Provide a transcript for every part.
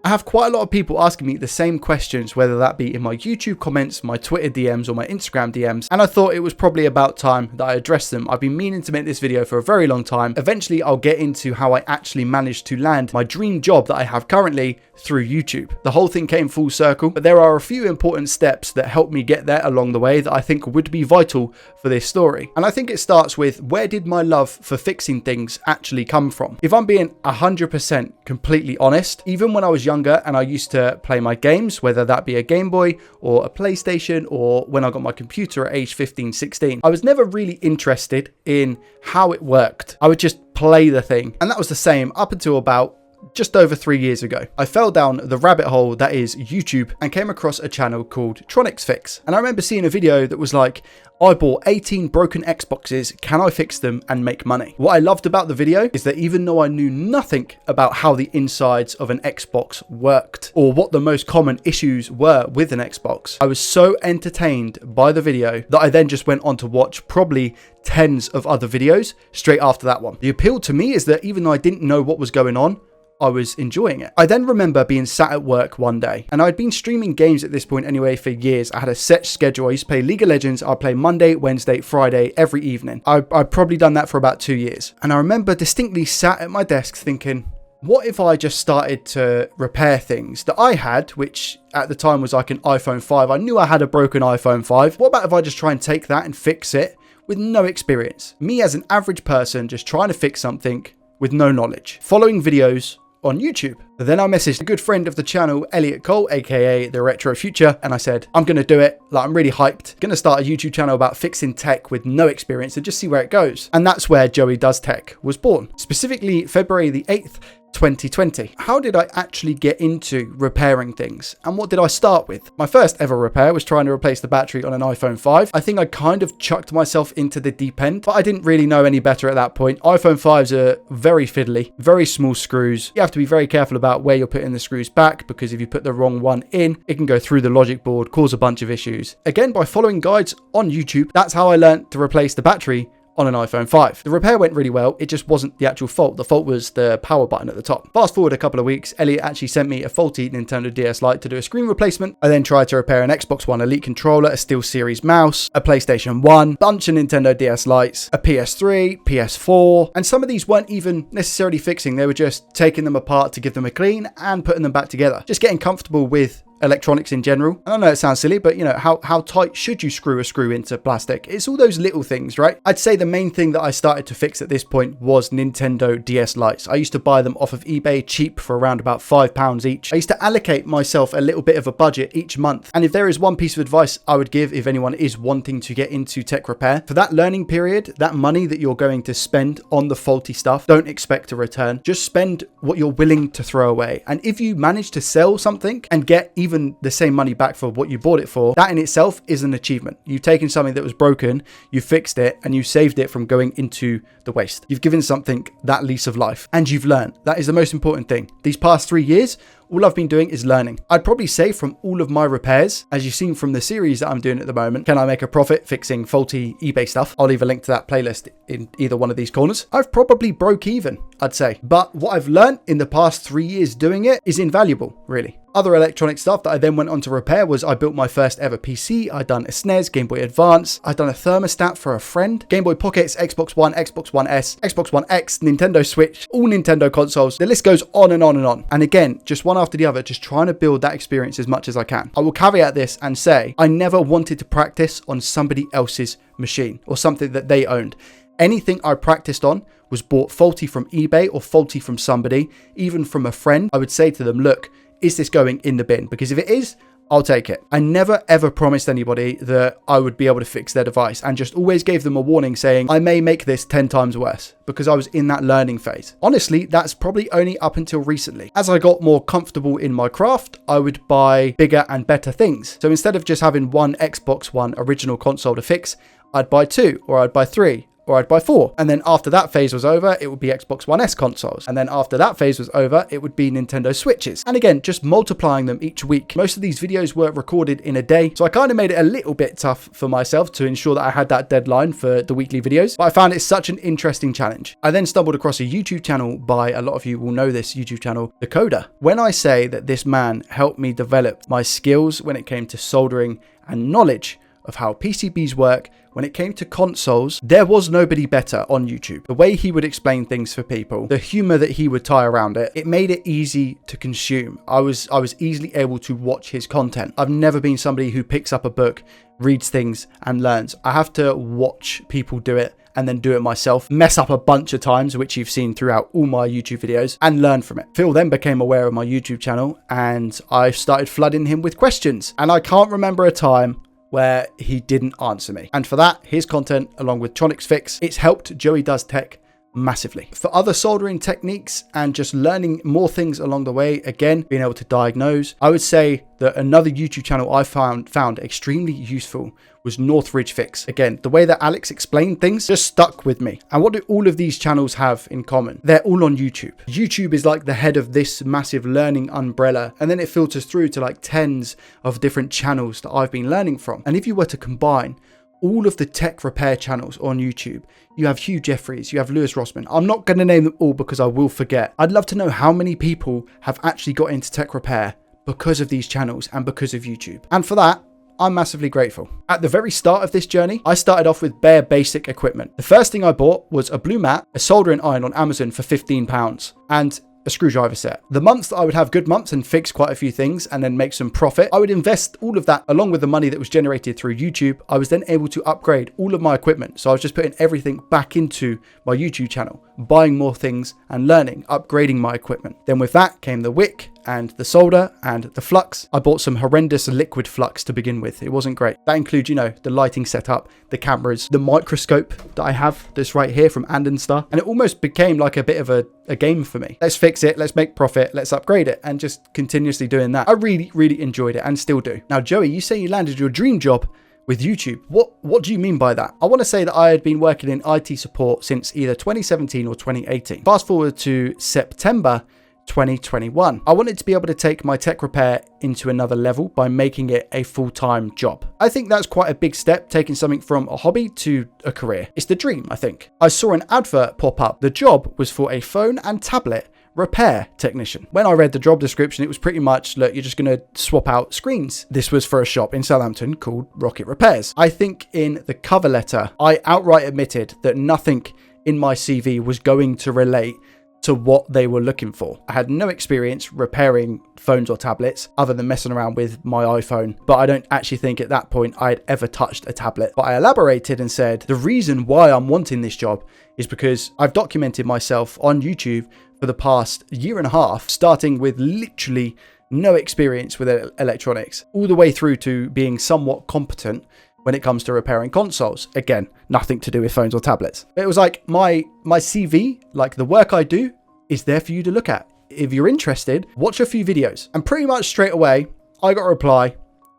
I have quite a lot of people asking me the same questions, whether that be in my YouTube comments, my Twitter DMs, or my Instagram DMs, and I thought it was probably about time that I addressed them. I've been meaning to make this video for a very long time. Eventually, I'll get into how I actually managed to land my dream job that I have currently through YouTube. The whole thing came full circle, but there are a few important steps that helped me get there along the way that I think would be vital for this story. And I think it starts with, where did my love for fixing things actually come from? If I'm being 100% completely honest, even when I was younger and I used to play my games, whether that be a Game Boy or a PlayStation, or when I got my computer at age 15, 16, I was never really interested in how it worked. I would just play the thing. And that was the same up until about just over 3 years ago. I fell down the rabbit hole that is YouTube and came across a channel called Tronics Fix. And I remember seeing a video that was like, I bought 18 broken Xboxes, can I fix them and make money? What I loved about the video is that even though I knew nothing about how the insides of an Xbox worked or what the most common issues were with an Xbox, I was so entertained by the video that I then just went on to watch probably tens of other videos straight after that one. The appeal to me is that even though I didn't know what was going on, I was enjoying it. I then remember being sat at work one day, and I'd been streaming games at this point anyway for years. I had a set schedule. I used to play League of Legends. I'd play Monday, Wednesday, Friday, every evening. I'd probably done that for about 2 years. And I remember distinctly sat at my desk thinking, what if I just started to repair things that I had, which at the time was like an iPhone 5. I knew I had a broken iPhone 5. What about if I just try and take that and fix it with no experience? Me as an average person just trying to fix something with no knowledge. Following videos on YouTube. Then I messaged a good friend of the channel, Elliot Cole, aka The Retro Future, and I said, I'm going to do it. Like, I'm really hyped. Going to start a YouTube channel about fixing tech with no experience and just see where it goes. And that's where Joey Does Tech was born. Specifically, February the 8th, 2020. How did I actually get into repairing things? And what did I start with? My first ever repair was trying to replace the battery on an iPhone 5. I think I kind of chucked myself into the deep end, but I didn't really know any better at that point. iPhone 5s are very fiddly, very small screws. You have to be very careful about where you're putting the screws back, because if you put the wrong one in, it can go through the logic board, cause a bunch of issues. Again, by following guides on YouTube, that's how I learned to replace the battery on an iPhone 5. The repair went really well. It just wasn't the actual fault. The fault was the power button at the top. Fast forward a couple of weeks, Elliot actually sent me a faulty Nintendo DS Lite to do a screen replacement. I then tried to repair an Xbox One Elite controller, a SteelSeries mouse, a PlayStation 1, bunch of Nintendo DS Lites, a PS3, PS4, and some of these weren't even necessarily fixing. They were just taking them apart to give them a clean and putting them back together. Just getting comfortable with electronics in general. I know it sounds silly, but you know, how tight should you screw a screw into plastic? It's all those little things, right? I'd say the main thing that I started to fix at this point was Nintendo DS Lites. I used to buy them off of eBay cheap for around about £5 each. I used to allocate myself a little bit of a budget each month. And if there is one piece of advice I would give if anyone is wanting to get into tech repair, for that learning period, that money that you're going to spend on the faulty stuff, don't expect a return. Just spend what you're willing to throw away. And if you manage to sell something and get even the same money back for what you bought it for, that in itself is an achievement. You've taken something that was broken, you fixed it, and you saved it from going into the waste. You've given something that lease of life, and you've learned. That is the most important thing. These past 3 years, all I've been doing is learning. I'd probably say from all of my repairs, as you've seen from the series that I'm doing at the moment, Can I Make a Profit Fixing Faulty eBay Stuff? I'll leave a link to that playlist in either one of these corners. I've probably broke even, I'd say. But what I've learned in the past 3 years doing it is invaluable, really. Other electronic stuff that I then went on to repair was I built my first ever PC. I'd done a SNES, Game Boy Advance. I'd done a thermostat for a friend. Game Boy Pockets, Xbox One, Xbox One S, Xbox One X, Nintendo Switch, all Nintendo consoles. The list goes on and on and on. And again, just one after the other, just trying to build that experience as much as I can. I will caveat this and say, I never wanted to practice on somebody else's machine or something that they owned. Anything I practiced on was bought faulty from eBay or faulty from somebody, even from a friend. I would say to them, look, is this going in the bin? Because if it is, I'll take it. I never ever promised anybody that I would be able to fix their device, and just always gave them a warning saying, I may make this 10 times worse, because I was in that learning phase. Honestly, that's probably only up until recently. As I got more comfortable in my craft, I would buy bigger and better things. So instead of just having one Xbox One original console to fix, I'd buy 2, or I'd buy 3. or I'd buy 4. And then after that phase was over, it would be Xbox One S consoles. And then after that phase was over, it would be Nintendo Switches. And again, just multiplying them each week. Most of these videos were recorded in a day, so I kind of made it a little bit tough for myself to ensure that I had that deadline for the weekly videos, but I found it such an interesting challenge. I then stumbled across a YouTube channel by, a lot of you will know this YouTube channel, Decoder. When I say that this man helped me develop my skills when it came to soldering and knowledge of how PCBs work, when it came to consoles, there was nobody better on YouTube. The way he would explain things for people, the humor that he would tie around it, it made it easy to consume. I was easily able to watch his content. I've never been somebody who picks up a book, reads things and learns. I have to watch people do it and then do it myself, mess up a bunch of times, which you've seen throughout all my YouTube videos, and learn from it. Phil then became aware of my YouTube channel and I started flooding him with questions. And I can't remember a time where he didn't answer me. And for that, his content, along with Tronics Fix, it's helped Joey Does Tech massively. For other soldering techniques and just learning more things along the way, again, being able to diagnose, I would say that another YouTube channel I found extremely useful was Northridge Fix. Again, the way that Alex explained things just stuck with me. And what do all of these channels have in common? They're all on YouTube. YouTube is like the head of this massive learning umbrella, and then it filters through to like tens of different channels that I've been learning from. And if you were to combine all of the tech repair channels on YouTube, you have Hugh Jeffries, you have Lewis Rossman. I'm not going to name them all because I will forget. I'd love to know how many people have actually got into tech repair because of these channels and because of YouTube. And for that, I'm massively grateful. At the very start of this journey, I started off with bare basic equipment. The first thing I bought was a blue mat, a soldering iron on Amazon for £15, and a screwdriver set. The months that I would have good months and fix quite a few things and then make some profit, I would invest all of that along with the money that was generated through YouTube. I was then able to upgrade all of my equipment. So I was just putting everything back into my YouTube channel, buying more things and learning, upgrading my equipment. Then with that came the wick and the solder and the flux. I bought some horrendous liquid flux to begin with. It wasn't great. That includes, you know, the lighting setup, the cameras, the microscope that I have that's right here from Andenstar. And it almost became like a bit of a game for me. Let's fix it, let's make profit, let's upgrade it, and just continuously doing that. I really enjoyed it and still do. Now, Joey, you say you landed your dream job with YouTube. What do you mean by that? I want to say that I had been working in IT support since either 2017 or 2018. Fast forward to September 2021. I wanted to be able to take my tech repair into another level by making it a full-time job. I think that's quite a big step, taking something from a hobby to a career. It's the dream, I think. I saw an advert pop up. The job was for a phone and tablet repair technician. When I read the job description, it was pretty much, look, you're just going to swap out screens. This was for a shop in Southampton called Rocket Repairs. I think in the cover letter, I outright admitted that nothing in my CV was going to relate to what they were looking for. I had no experience repairing phones or tablets other than messing around with my iPhone, but I don't actually think at that point I'd ever touched a tablet. But I elaborated and said, the reason why I'm wanting this job is because I've documented myself on YouTube for the past year and a half, starting with literally no experience with electronics, all the way through to being somewhat competent when it comes to repairing consoles. Again, nothing to do with phones or tablets. But it was like my CV, like the work I do, is there for you to look at. If you're interested, watch a few videos. And pretty much straight away, I got a reply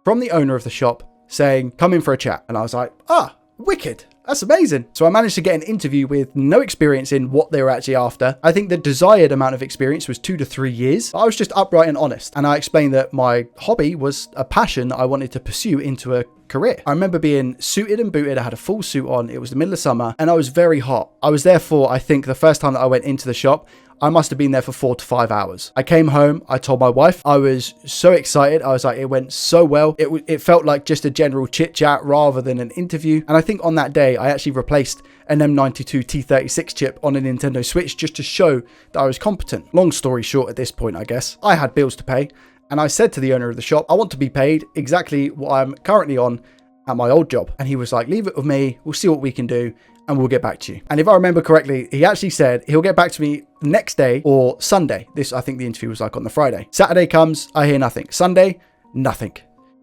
from the owner of the shop saying, come in for a chat. And I was like, wicked. That's amazing. So I managed to get an interview with no experience in what they were actually after. I think the desired amount of experience was 2 to 3 years. I was just upright and honest. And I explained that my hobby was a passion that I wanted to pursue into a career. I remember being suited and booted. I had a full suit on. It was the middle of summer and I was very hot. I was there for, I think the first time that I went into the shop, I must have been there for 4 to 5 hours. I came home. I told my wife. I was so excited. I was like, it went so well. It felt like just a general chit chat rather than an interview. And I think on that day, I actually replaced an M92 T36 chip on a Nintendo Switch just to show that I was competent. Long story short at this point, I guess. I had bills to pay. And I said to the owner of the shop, I want to be paid exactly what I'm currently on at my old job. And he was like, leave it with me. We'll see what we can do and we'll get back to you. And if I remember correctly, he actually said he'll get back to me next day or Sunday. I think the interview was like on the Friday. Saturday comes, I hear nothing. Sunday, nothing.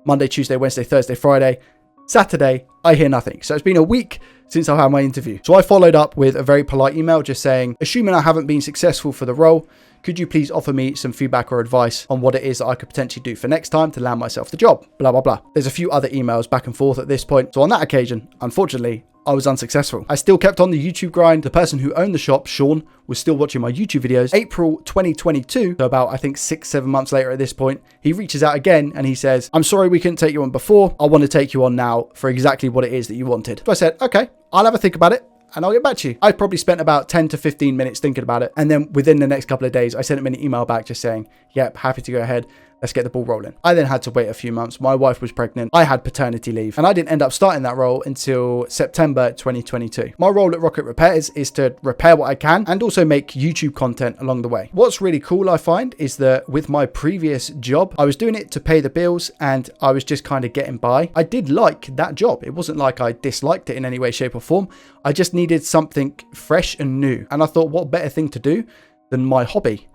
Monday, Tuesday, Wednesday, Thursday, Friday. Saturday, I hear nothing. So it's been a week since I had my interview. So I followed up with a very polite email just saying, assuming I haven't been successful for the role, could you please offer me some feedback or advice on what it is that I could potentially do for next time to land myself the job? Blah, blah, blah. There's a few other emails back and forth at this point. So on that occasion, unfortunately, I was unsuccessful. I still kept on the YouTube grind. The person who owned the shop, Sean, was still watching my YouTube videos. April 2022, so about, I think, 6-7 months later at this point, he reaches out again and he says, I'm sorry we couldn't take you on before. I want to take you on now for exactly what it is that you wanted. So I said, okay, I'll have a think about it and I'll get back to you. I probably spent about 10 to 15 minutes thinking about it. And then within the next couple of days, I sent him an email back just saying, yep, happy to go ahead. Let's get the ball rolling. I then had to wait a few months. My wife was pregnant. I had paternity leave and I didn't end up starting that role until September 2022. My role at Rocket Repairs is to repair what I can and also make YouTube content along the way. What's really cool, I find, is that with my previous job, I was doing it to pay the bills and I was just kind of getting by. I did like that job. It wasn't like I disliked it in any way, shape or form. I just needed something fresh and new. And I thought, what better thing to do than my hobby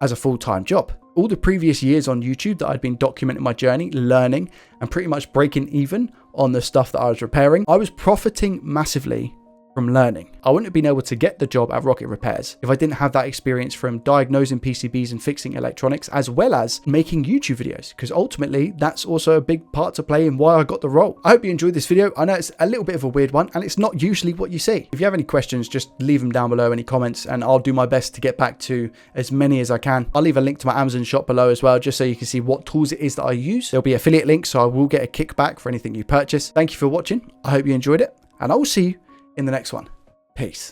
as a full-time job? All the previous years on YouTube that I'd been documenting my journey, learning, and pretty much breaking even on the stuff that I was repairing, I was profiting massively from learning. I wouldn't have been able to get the job at Rocket Repairs if I didn't have that experience from diagnosing PCBs and fixing electronics, as well as making YouTube videos, because ultimately that's also a big part to play in why I got the role. I hope you enjoyed this video. I know it's a little bit of a weird one and it's not usually what you see. If you have any questions, just leave them down below, any comments, and I'll do my best to get back to as many as I can. I'll leave a link to my Amazon shop below as well, just so you can see what tools it is that I use. There'll be affiliate links, so I will get a kickback for anything you purchase. Thank you for watching. I hope you enjoyed it and I will see you in the next one. Peace.